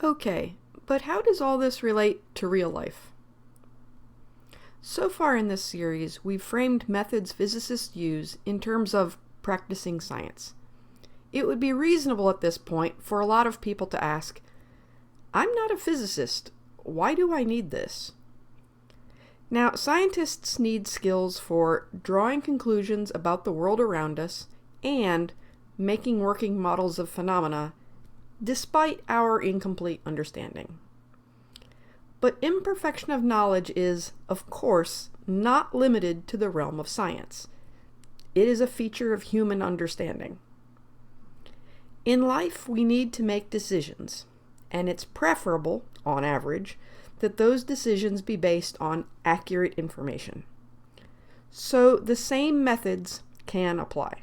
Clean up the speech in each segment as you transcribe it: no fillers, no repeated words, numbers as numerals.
Okay, but how does all this relate to real life? So far in this series, we've framed methods physicists use in terms of practicing science. It would be reasonable at this point for a lot of people to ask, I'm not a physicist. Why do I need this? Now, scientists need skills for drawing conclusions about the world around us and making working models of phenomena despite our incomplete understanding. But imperfection of knowledge is, of course, not limited to the realm of science. It is a feature of human understanding. In life, we need to make decisions, and it's preferable, on average, that those decisions be based on accurate information. So the same methods can apply.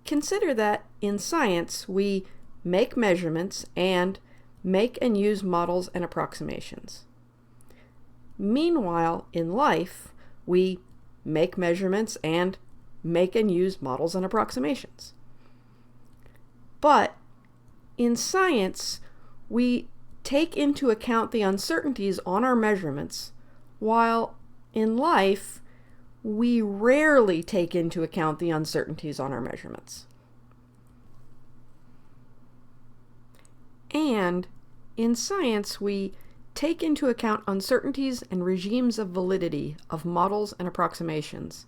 Consider that in science, we make measurements and make and use models and approximations. Meanwhile, in life, we make measurements and make and use models and approximations. But in science, we take into account the uncertainties on our measurements, while in life, we rarely take into account the uncertainties on our measurements. And in science, we take into account uncertainties and regimes of validity of models and approximations,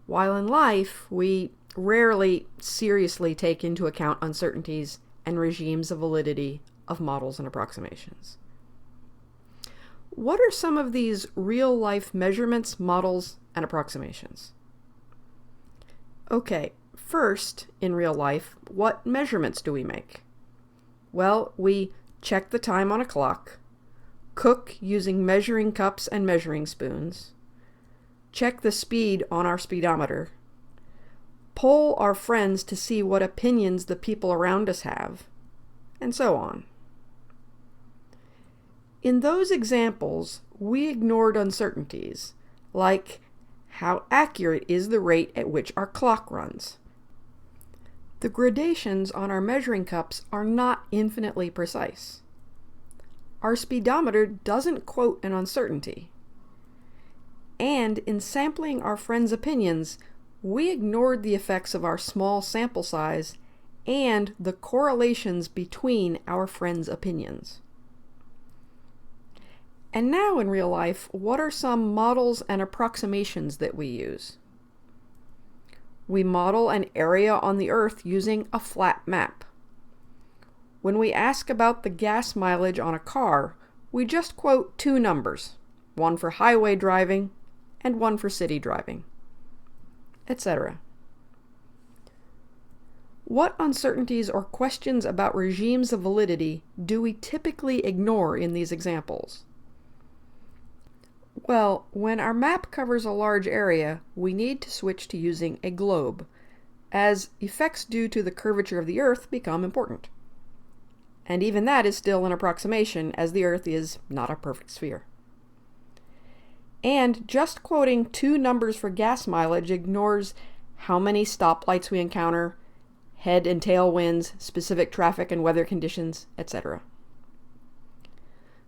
while in life, we rarely seriously take into account uncertainties and regimes of validity of models and approximations. What are some of these real-life measurements, models, and approximations? Okay, first, in real life, what measurements do we make? Well, we check the time on a clock, cook using measuring cups and measuring spoons, check the speed on our speedometer, poll our friends to see what opinions the people around us have, and so on. In those examples, we ignored uncertainties, like how accurate is the rate at which our clock runs. The gradations on our measuring cups are not infinitely precise. Our speedometer doesn't quote an uncertainty. And in sampling our friends' opinions, we ignored the effects of our small sample size and the correlations between our friends' opinions. And now in real life, what are some models and approximations that we use? We model an area on the Earth using a flat map. When we ask about the gas mileage on a car, we just quote two numbers, one for highway driving and one for city driving, etc. What uncertainties or questions about regimes of validity do we typically ignore in these examples? Well, when our map covers a large area, we need to switch to using a globe, as effects due to the curvature of the Earth become important. And even that is still an approximation, as the Earth is not a perfect sphere. And just quoting two numbers for gas mileage ignores how many stoplights we encounter, head and tail winds, specific traffic and weather conditions, etc.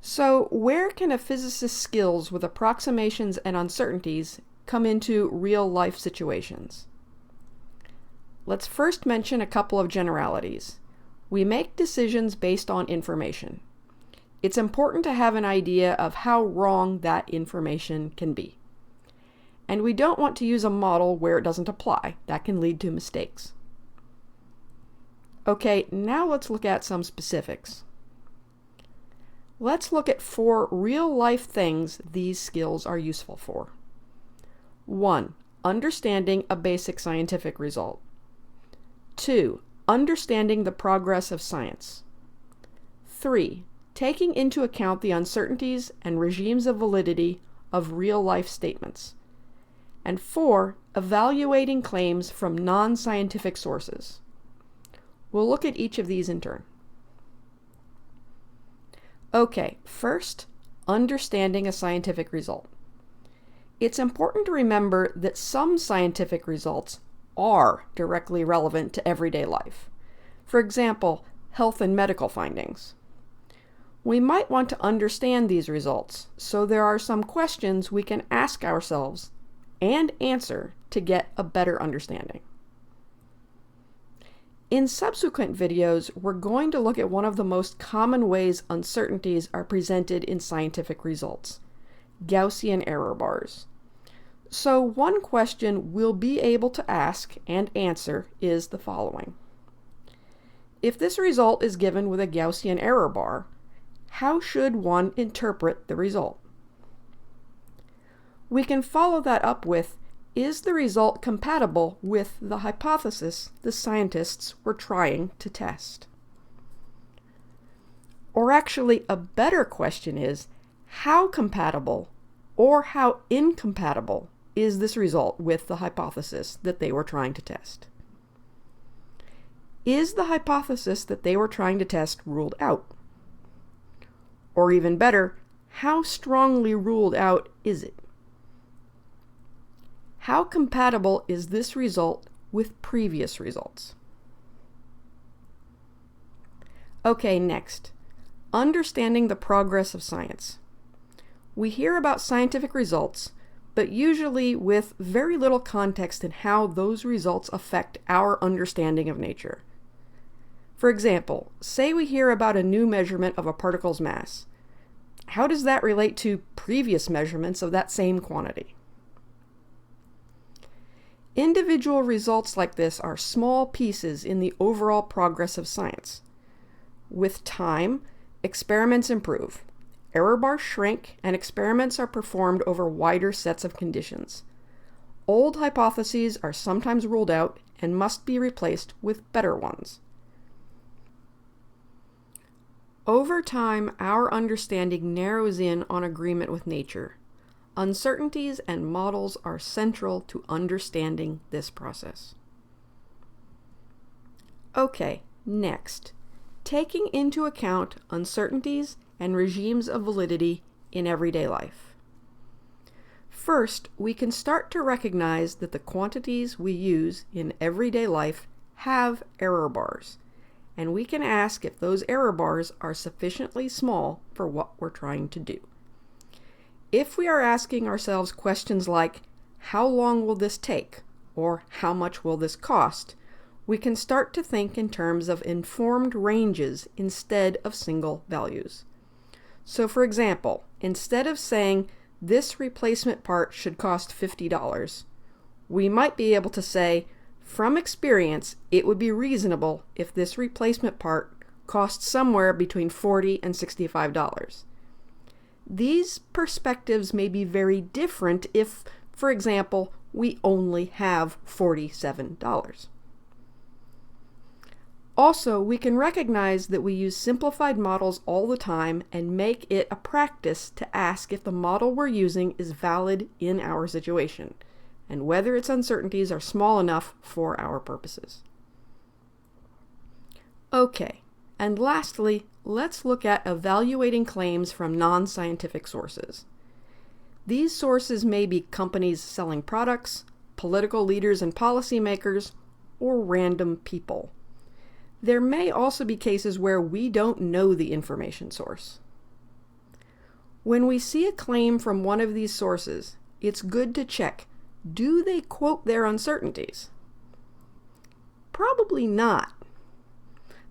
So, where can a physicist's skills with approximations and uncertainties come into real-life situations? Let's first mention a couple of generalities. We make decisions based on information. It's important to have an idea of how wrong that information can be. And we don't want to use a model where it doesn't apply. That can lead to mistakes. Okay, now let's look at some specifics. Let's look at 4 real-life things these skills are useful for. 1. Understanding a basic scientific result. 2. Understanding the progress of science. 3. Taking into account the uncertainties and regimes of validity of real-life statements. And 4. Evaluating claims from non-scientific sources. We'll look at each of these in turn. Okay, first, understanding a scientific result. It's important to remember that some scientific results are directly relevant to everyday life. For example, health and medical findings. We might want to understand these results, so there are some questions we can ask ourselves and answer to get a better understanding. In subsequent videos, we're going to look at one of the most common ways uncertainties are presented in scientific results: Gaussian error bars. So one question we'll be able to ask and answer is the following. If this result is given with a Gaussian error bar, how should one interpret the result? We can follow that up with, is the result compatible with the hypothesis the scientists were trying to test? Or actually, a better question is, how compatible or how incompatible is this result with the hypothesis that they were trying to test? Is the hypothesis that they were trying to test ruled out? Or even better, how strongly ruled out is it? How compatible is this result with previous results? Okay, next, understanding the progress of science. We hear about scientific results, but usually with very little context in how those results affect our understanding of nature. For example, say we hear about a new measurement of a particle's mass. How does that relate to previous measurements of that same quantity? Individual results like this are small pieces in the overall progress of science. With time, experiments improve, error bars shrink, and experiments are performed over wider sets of conditions. Old hypotheses are sometimes ruled out and must be replaced with better ones. Over time, our understanding narrows in on agreement with nature. Uncertainties and models are central to understanding this process. Okay, next, taking into account uncertainties and regimes of validity in everyday life. First, we can start to recognize that the quantities we use in everyday life have error bars, and we can ask if those error bars are sufficiently small for what we're trying to do. If we are asking ourselves questions like, how long will this take? Or how much will this cost? We can start to think in terms of informed ranges instead of single values. So for example, instead of saying, this replacement part should cost $50, we might be able to say, from experience, it would be reasonable if this replacement part cost somewhere between $40 and $65. These perspectives may be very different if, for example, we only have $47. Also, we can recognize that we use simplified models all the time and make it a practice to ask if the model we're using is valid in our situation, and whether its uncertainties are small enough for our purposes. Okay, and lastly, let's look at evaluating claims from non-scientific sources. These sources may be companies selling products, political leaders and policymakers, or random people. There may also be cases where we don't know the information source. When we see a claim from one of these sources, it's good to check, do they quote their uncertainties? Probably not.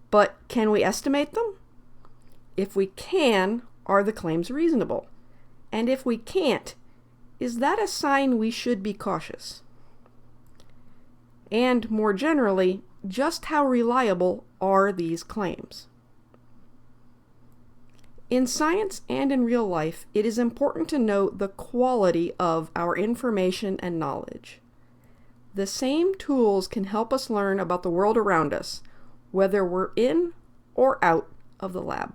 But can we estimate them? If we can, are the claims reasonable? And if we can't, is that a sign we should be cautious? And more generally, just how reliable are these claims? In science and in real life, it is important to know the quality of our information and knowledge. The same tools can help us learn about the world around us, whether we're in or out of the lab.